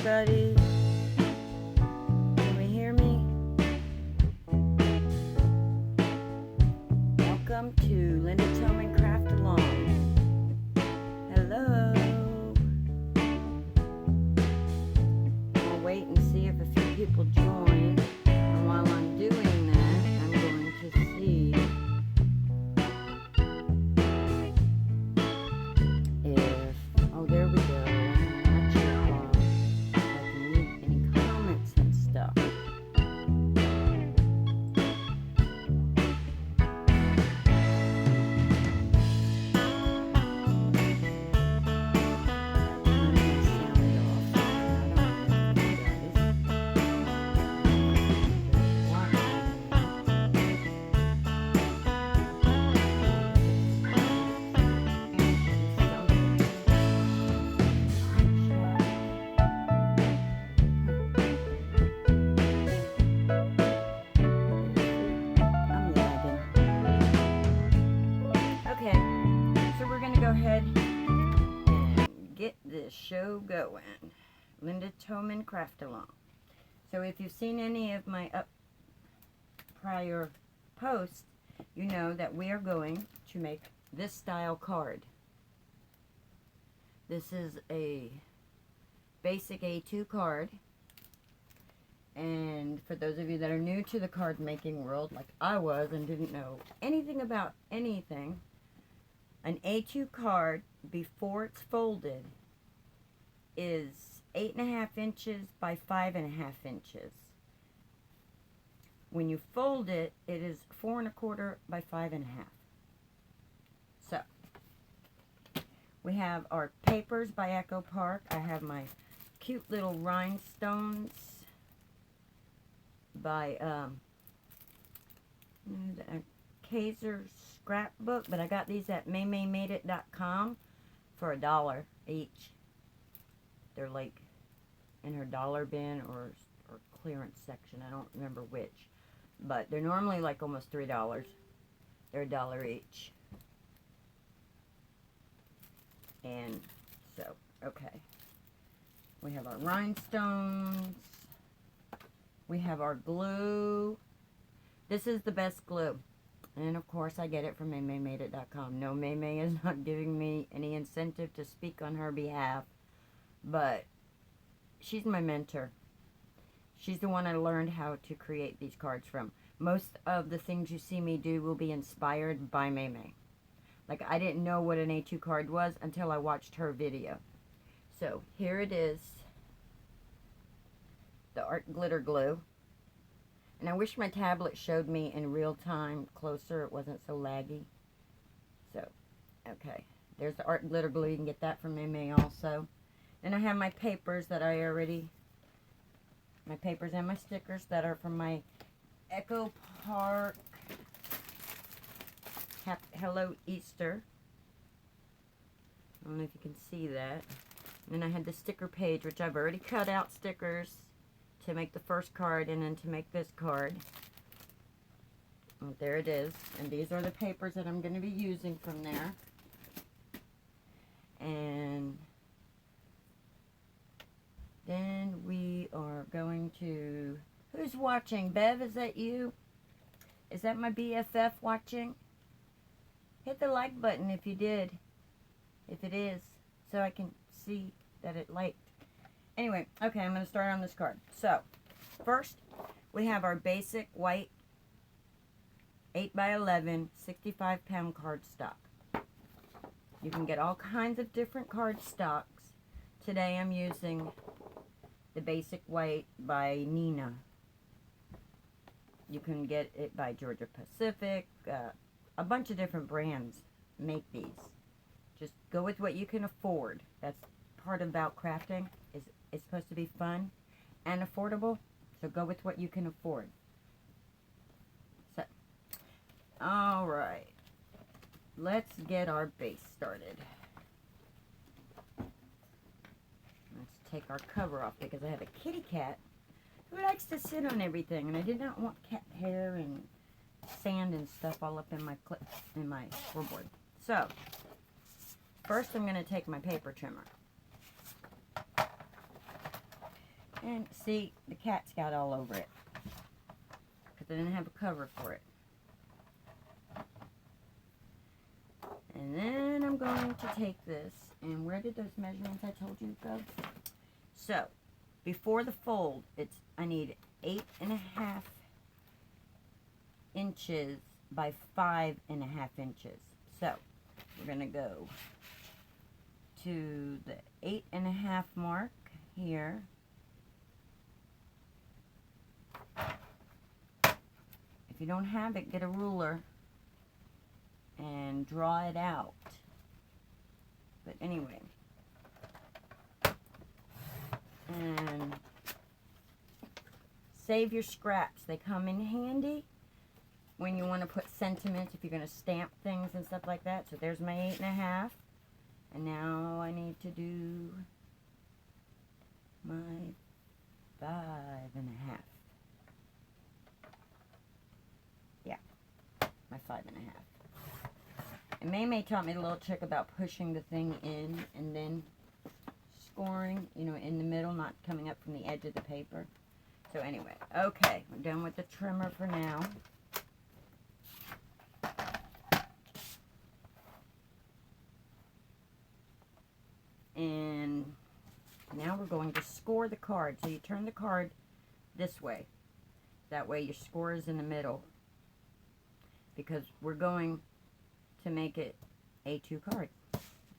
everybody. Can we hear me? Welcome to Linda Toman Craft Along. Hello. I'll wait and see if a few people join. And while I'm doing that, I'm going to see if, oh, there we go. I'm not sure if I can leave any comments and stuff. Go ahead and get this show going. Linda Toman Craft Along. So if you've seen any of my prior posts, you know that we are going to make this style card. This is a basic A2 card. And for those of you that are new to the card making world, like I was and didn't know anything about anything, an A2 card, before it's folded, is 8.5 inches by 5.5 inches. When you fold it, it is 4.25 by 5.5. So, we have our papers by Echo Park. I have my cute little rhinestones by Kaiser's scrapbook, but I got these at maymaymadeit.com for $1 each. They're like in her dollar bin or clearance section. I don't remember which, but they're normally like almost $3. They're $1 each. And so, okay, we have our rhinestones. We have our glue. This is the best glue. And of course, I get it from maymaymadeit.com. No, Maymay is not giving me any incentive to speak on her behalf. But she's my mentor. She's the one I learned how to create these cards from. Most of the things you see me do will be inspired by Maymay. Like, I didn't know what an A2 card was until I watched her video. So, here it is. The art glitter glue. And I wish my tablet showed me in real time closer. It wasn't so laggy. So, okay. There's the art glitter glue. You can get that from Maymay also. Then I have my papers that I already... My papers and my stickers that are from my Echo Park Hello Easter. I don't know if you can see that. And then I had the sticker page, which I've already cut out stickers to make the first card and then to make this card. And there it is. And these are the papers that I'm going to be using from there. And then we are going to... Who's watching? Bev, is that you? Is that my BFF watching? Hit the like button if you did. If it is. So I can see that it liked. Anyway, okay, I'm going to start on this card. So, first, we have our basic white 8x11 65-pound cardstock. You can get all kinds of different cardstocks. Today I'm using the basic white by Nina. You can get it by Georgia Pacific. A bunch of different brands make these. Just go with what you can afford. That's part about crafting. It's supposed to be fun and affordable, so go with what you can afford. So, alright, let's get our base started. Let's take our cover off because I have a kitty cat who likes to sit on everything, and I did not want cat hair and sand and stuff all up in my scoreboard. So, first I'm going to take my paper trimmer. And see, the cat's got all over it because I didn't have a cover for it. And then I'm going to take this, and where did those measurements I told you go? So, before the fold, I need 8.5 inches by 5.5 inches. So, we're going to go to the 8.5 mark here. If you don't have it, get a ruler and draw it out. But anyway, and save your scraps. They come in handy when you want to put sentiments, if you're going to stamp things and stuff like that. So there's my 8.5, and now I need to do my 5.5. Yeah, my 5.5. And May taught me a little trick about pushing the thing in and then scoring, you know, in the middle, not coming up from the edge of the paper. So anyway, okay, we're done with the trimmer for now. And now we're going to score the card. So you turn the card this way. That way your score is in the middle. Because we're going to make it A2 card.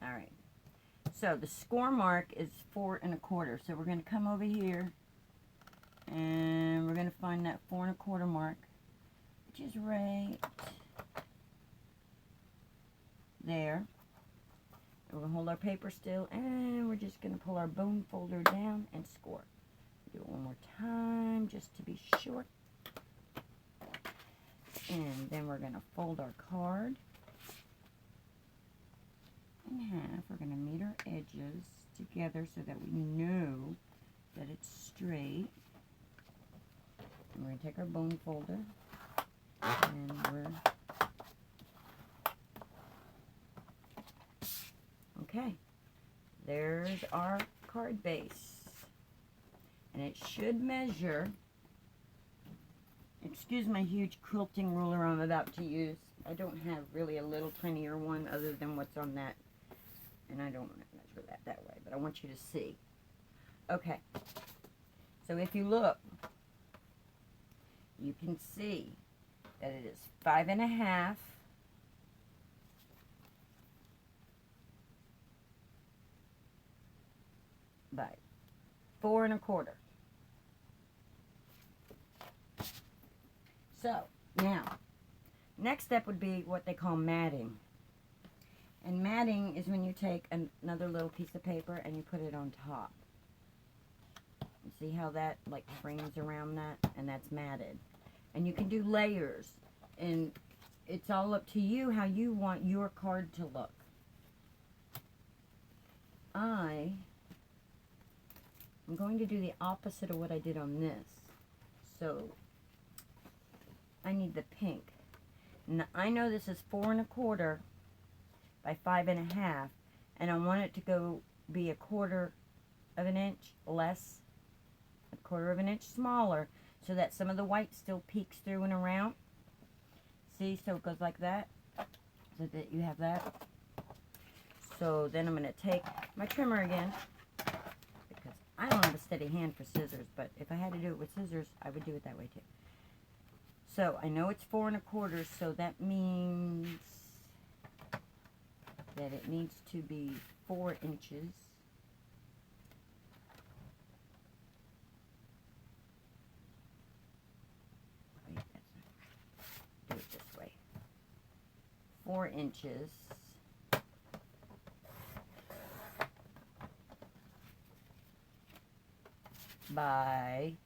Alright. So the score mark is 4 1/4. So we're going to come over here and we're going to find that 4 1/4 mark, which is right there. We're going to hold our paper still, and we're just going to pull our bone folder down and score. Do it one more time just to be sure. And then we're going to fold our card in half. We're going to meet our edges together so that we know that it's straight. And we're going to take our bone folder, and okay, there's our card base. And it should measure, excuse my huge quilting ruler I'm about to use. I don't have really a little tinier one other than what's on that. And I don't want to measure that way, but I want you to see. Okay, so if you look, you can see that it is 5.5 by 4 1/4. So now, next step would be what they call matting. And matting is when you take another little piece of paper and you put it on top. You see how that like frames around that? And that's matted. And you can do layers. And it's all up to you how you want your card to look. I'm going to do the opposite of what I did on this. So I need the pink. Now, I know this is 4 1/4 by 5.5, and I want it to be 1/4 of an inch less, 1/4 of an inch smaller, so that some of the white still peeks through and around. See, so it goes like that, so that you have that. So then I'm going to take my trimmer again, because I don't have a steady hand for scissors, but if I had to do it with scissors, I would do it that way too. So I know it's 4 1/4, so that means that it needs to be 4 inches. Wait, that's not, do it this way. 4 inches by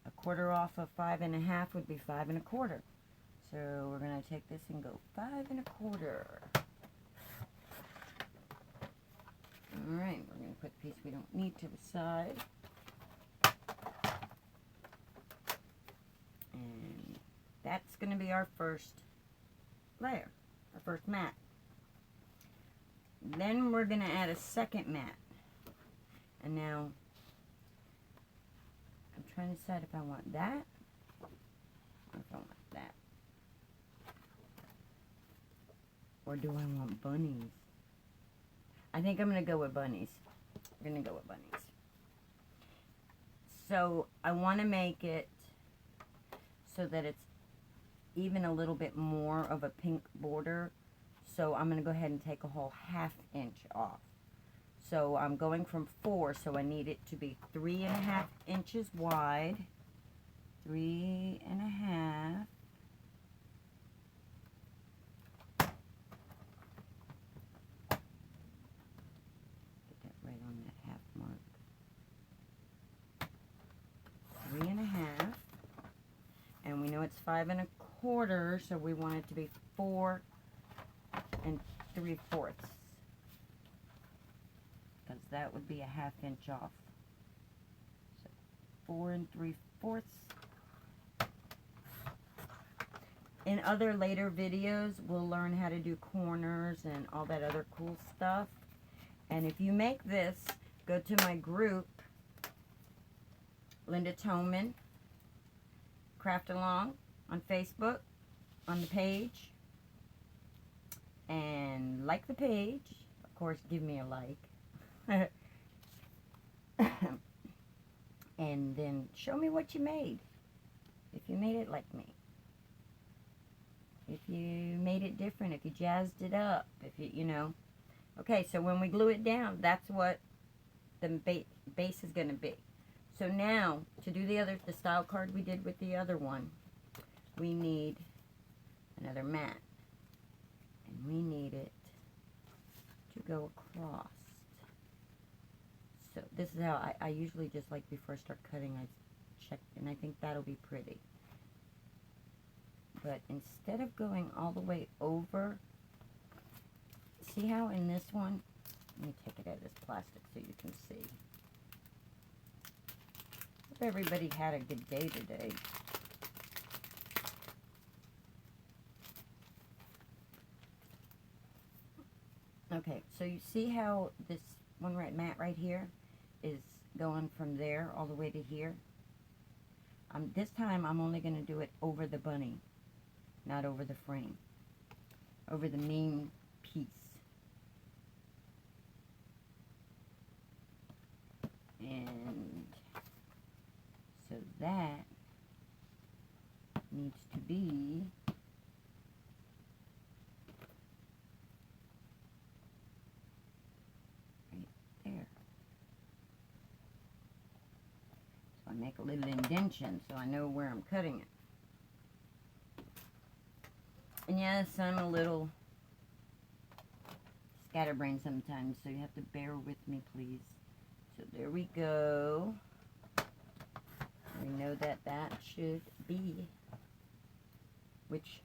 1/4 off of 5.5 would be 5 1/4. So we're going to take this and go 5 1/4. Alright, we're going to put the piece we don't need to the side. And that's going to be our first layer, our first mat. Then we're going to add a second mat. And now, I'm trying to decide if I want that or if I want that. Or do I want bunnies? I think I'm going to go with bunnies. I'm going to go with bunnies. So I want to make it so that it's even a little bit more of a pink border. So I'm going to go ahead and take a whole 1/2 inch off. So I'm going from 4, so I need it to be 3.5 inches wide. 3.5. Get that right on that 1/2 mark. 3.5. And we know it's 5 1/4, so we want it to be 4 3/4. Because that would be a 1/2 inch off. So 4 3/4. In other later videos, we'll learn how to do corners and all that other cool stuff. And if you make this, go to my group, Linda Toman, Craft Along on Facebook, on the page. And like the page. Of course, give me a like. And then show me what you made. If you made it like me. If you made it different. If you jazzed it up. If you know. Okay, so when we glue it down, that's what the base is going to be. So now, to do the style card we did with the other one, we need another mat. And we need it to go across. So this is how I usually just like before I start cutting, I check, and I think that'll be pretty. But instead of going all the way over, see how in this one, let me take it out of this plastic so you can see. Hope everybody had a good day today. Okay, so you see how this one mat right here is going from there all the way to here? This time I'm only going to do it over the bunny, not over the frame, over the main piece. And so that needs to be right there. So I make a little indentation so I know where I'm cutting it. And yes, I'm a little scatterbrained sometimes, so you have to bear with me, please. So there we go. We know that that should be, which,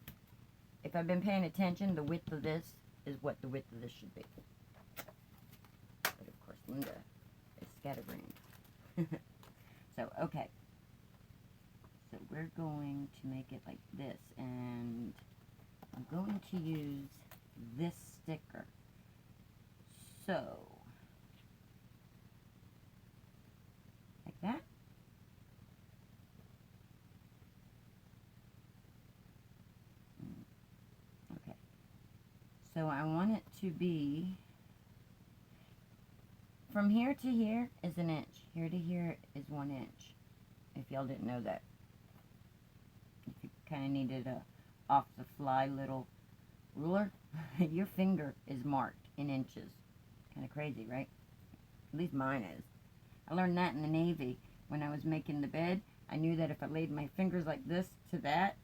if I've been paying attention, the width of this is what the width of this should be. But of course, Linda is scatterbrained. So, okay. So we're going to make it like this, and I'm going to use this sticker. So, like that. Okay. So I want it to be, from here to here is 1 inch. Here to here is 1 inch. If y'all didn't know that. If you kind of needed a off-the-fly little ruler, your finger is marked in inches. Kind of crazy, right? At least mine is. I learned that in the Navy. When I was making the bed, I knew that if I laid my fingers like this to that,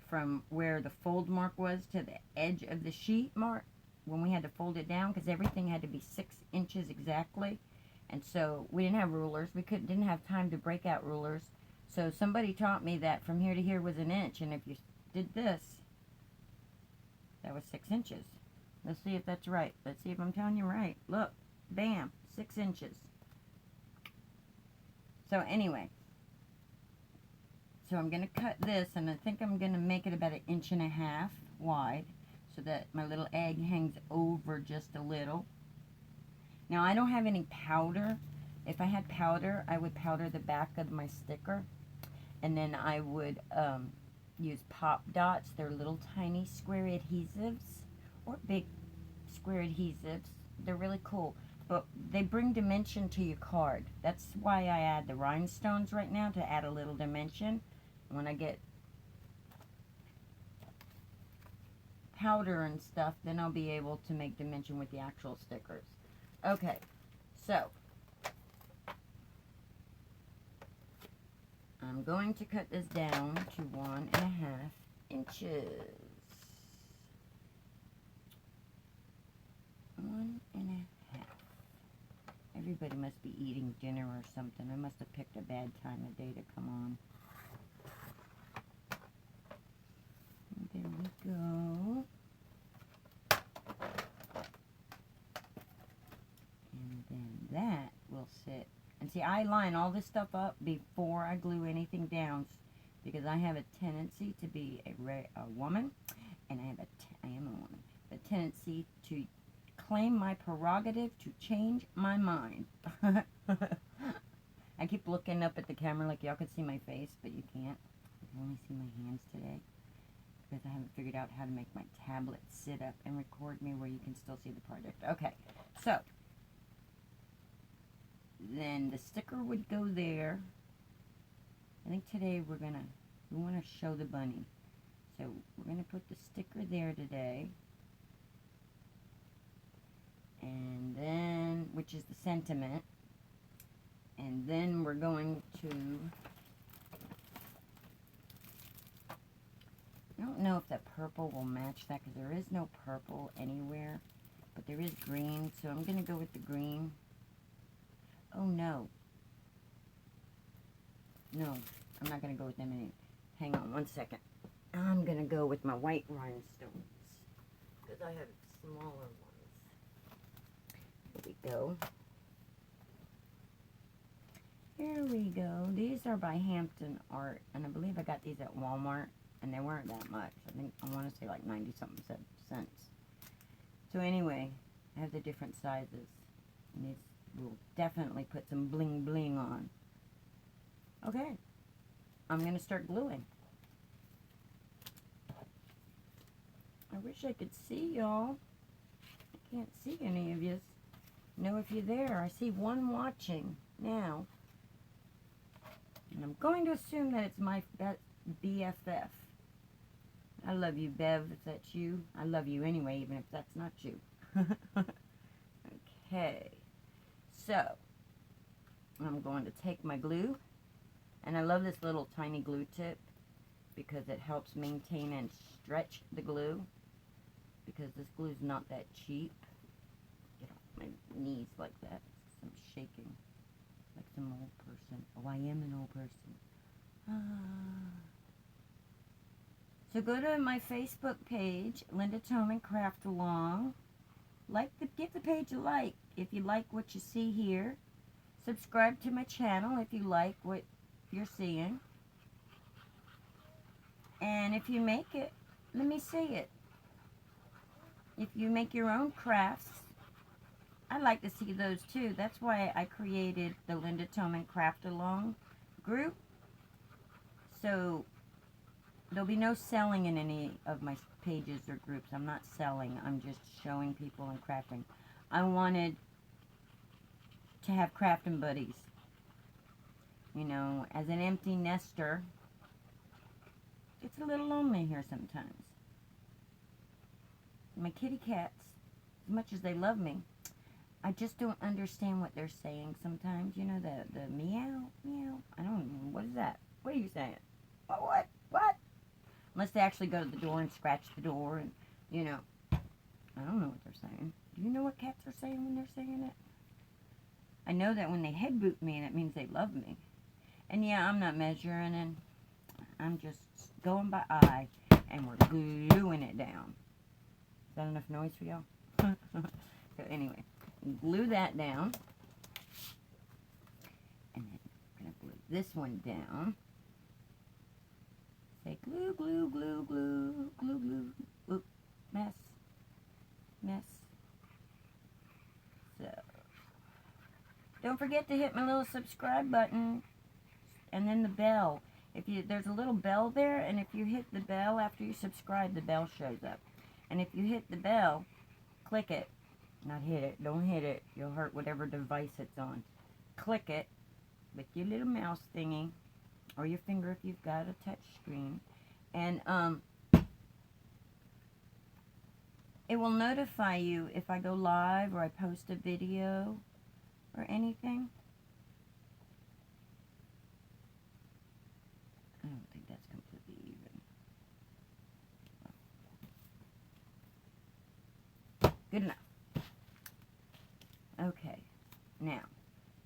from where the fold mark was to the edge of the sheet mark, when we had to fold it down, because everything had to be 6 inches exactly. And so we didn't have rulers. We didn't have time to break out rulers. So somebody taught me that from here to here was 1 inch. And if you did this, that was 6 inches. Let's see if that's right. Let's see if I'm telling you right. Look, bam, 6 inches. So anyway, so I'm going to cut this, and I think I'm going to make it about 1.5 inches wide. so that my little egg hangs over just a little. Now I don't have any powder. If I had powder, I would powder the back of my sticker, and then I would use pop dots. They're little tiny square adhesives, or big square adhesives. They're really cool, but they bring dimension to your card. That's why I add the rhinestones right now, to add a little dimension. When I get powder and stuff, then I'll be able to make dimension with the actual stickers. Okay, so I'm going to cut this down to 1.5 inches. 1.5. Everybody must be eating dinner or something. I must have picked a bad time of day to come on. And there we go. And then that will sit. And see, I line all this stuff up before I glue anything down, because I have a tendency to be a woman, and I am a woman. The tendency to claim my prerogative to change my mind. I keep looking up at the camera like y'all can see my face, but you can't. You can only see my hands today, because I haven't figured out how to make my tablet sit up and record me where you can still see the project. Okay, so then the sticker would go there. I think today we want to show the bunny. So we're going to put the sticker there today. And then, which is the sentiment. And then we're going to, I don't know if that purple will match that, because there is no purple anywhere. But there is green, so I'm going to go with the green. Oh, no. No, I'm not going to go with them any. Hang on one second. I'm going to go with my white rhinestones, because I have smaller ones. Here we go. Here we go. These are by Hampton Art, and I believe I got these at Walmart, and they weren't that much. I want to say like 90-something cents. So anyway, I have the different sizes, and these will definitely put some bling bling on. Okay, I'm going to start gluing. I wish I could see y'all. I can't see any of you. Know if you're there. I see one watching now. And I'm going to assume that it's my BFF. I love you, Bev, if that's you. I love you anyway, even if that's not you. Okay. So, I'm going to take my glue. And I love this little tiny glue tip, because it helps maintain and stretch the glue. Because this glue is not that cheap. Get off my knees like that. I'm shaking like some old person. Oh, I am an old person. So go to my Facebook page, Linda Toman Craft Along. Give the page a like if you like what you see here. Subscribe to my channel if you like what you're seeing. And if you make it, let me see it. If you make your own crafts, I'd like to see those too. That's why I created the Linda Toman Craft Along group. So there'll be no selling in any of my pages or groups. I'm not selling. I'm just showing people and crafting. I wanted to have crafting buddies. You know, as an empty nester, it's a little lonely here sometimes. My kitty cats, as much as they love me, I just don't understand what they're saying sometimes. You know, the meow, meow. I don't know. What is that? What are you saying? What? Unless they actually go to the door and scratch the door and, you know, I don't know what they're saying. Do you know what cats are saying when they're saying it? I know that when they head boot me, that means they love me. And yeah, I'm not measuring, and I'm just going by eye, and we're gluing it down. Is that enough noise for y'all? So anyway, glue that down. And then we're going to glue this one down. Say glue, glue, glue, glue, glue, glue. Oop, mess. miss. So, don't forget to hit my little subscribe button and then the bell. There's a little bell there, and if you hit the bell after you subscribe, the bell shows up. And if you hit the bell, click it. Not hit it. Don't hit it. You'll hurt whatever device it's on. Click it with your little mouse thingy, or your finger if you've got a touch screen. And it will notify you if I go live or I post a video or anything. I don't think that's completely even. Good enough. Okay, now,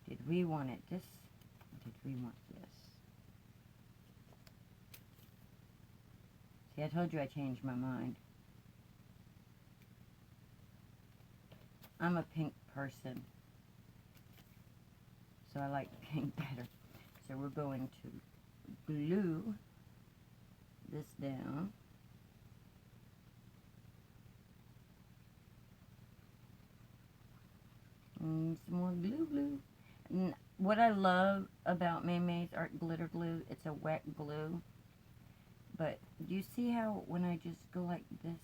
did we want it this, or did we want this? See, I told you I changed my mind. I'm a pink person, so I like pink better. So we're going to glue this down. And some more glue. And what I love about May's Art Glitter Glue, it's a wet glue. But do you see how when I just go like this,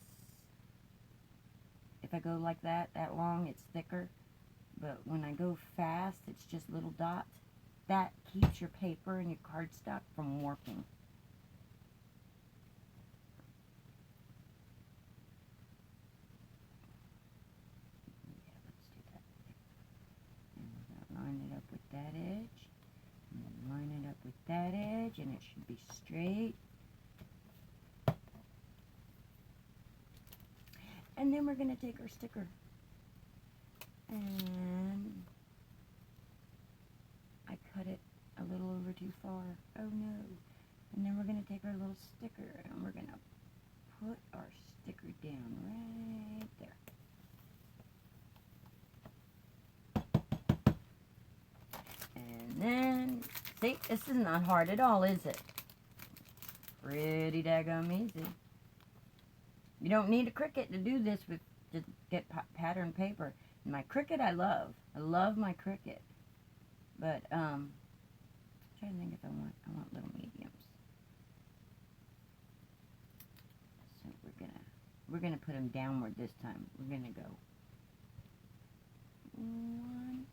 if I go like that long, it's thicker. But when I go fast, it's just little dots. That keeps your paper and your cardstock from warping. Line it up with that edge, and then line it up with that edge, and it should be straight. And then we're going to take our sticker, and I cut it a little over too far. Oh no. And then we're going to take our little sticker, and we're going to put our sticker down right there. And then, see, this is not hard at all, is it? Pretty daggone easy. You don't need a Cricut to do this to get pattern paper. And my Cricut I love. I love my Cricut. But, I'm trying to think if I want little mediums. So we're gonna put them downward this time. We're gonna go 1,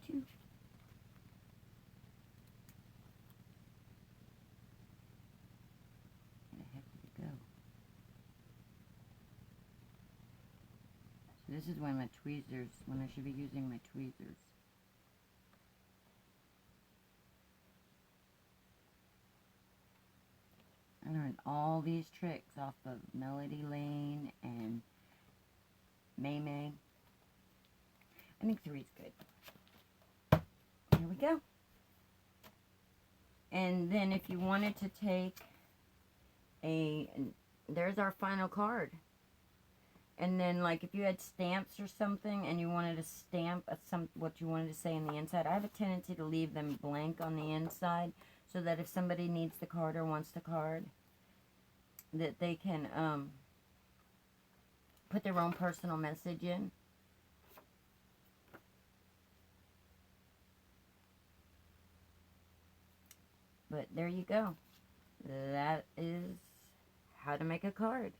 2. Where the heck did it go? So this is when I should be using my tweezers. I learned all these tricks off of Melody Lane and May. I think 3's good. Here we go. And then if you wanted to take there's our final card. And then like if you had stamps or something and you wanted to stamp what you wanted to say on the inside, I have a tendency to leave them blank on the inside so that if somebody needs the card or wants the card, that they can put their own personal message in. But there you go. That is how to make a card.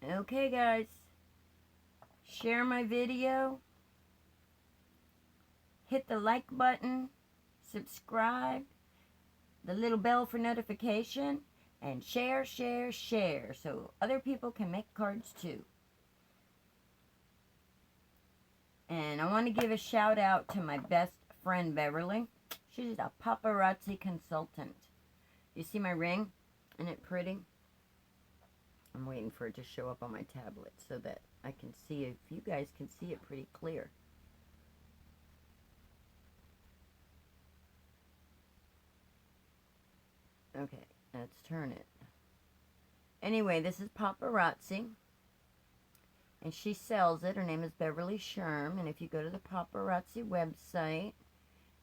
Okay, guys. Share my video. Hit the like button. Subscribe. The little bell for notification. And share, share, share. So other people can make cards too. And I want to give a shout out to my best friend Beverly. She's a paparazzi consultant. You see my ring? Isn't it pretty? I'm waiting for it to show up on my tablet so that I can see if you guys can see it pretty clear. Okay, let's turn it. Anyway, this is paparazzi. And she sells it. Her name is Beverly Sherm. And if you go to the Paparazzi website,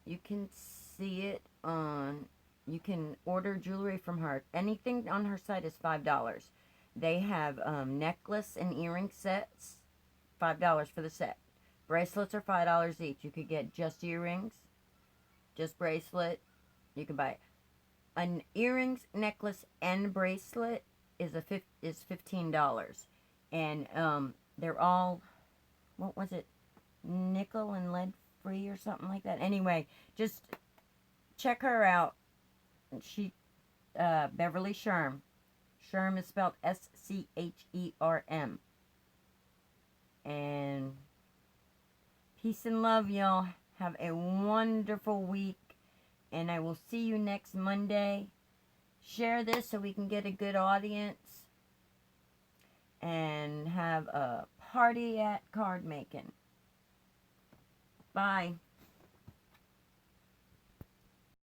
you can see it on, you can order jewelry from her. Anything on her site is $5. They have necklace and earring sets, $5 for the set. Bracelets are $5 each. You could get just earrings, just bracelet. You can buy an earrings, necklace, and bracelet is $15. And they're all, what was it, nickel and lead free or something like that. Anyway, just check her out. She Beverly Sherm. Sherm is spelled Scherm. And peace and love, y'all. Have a wonderful week. And I will see you next Monday. Share this so we can get a good audience. And have a party at card making. Bye.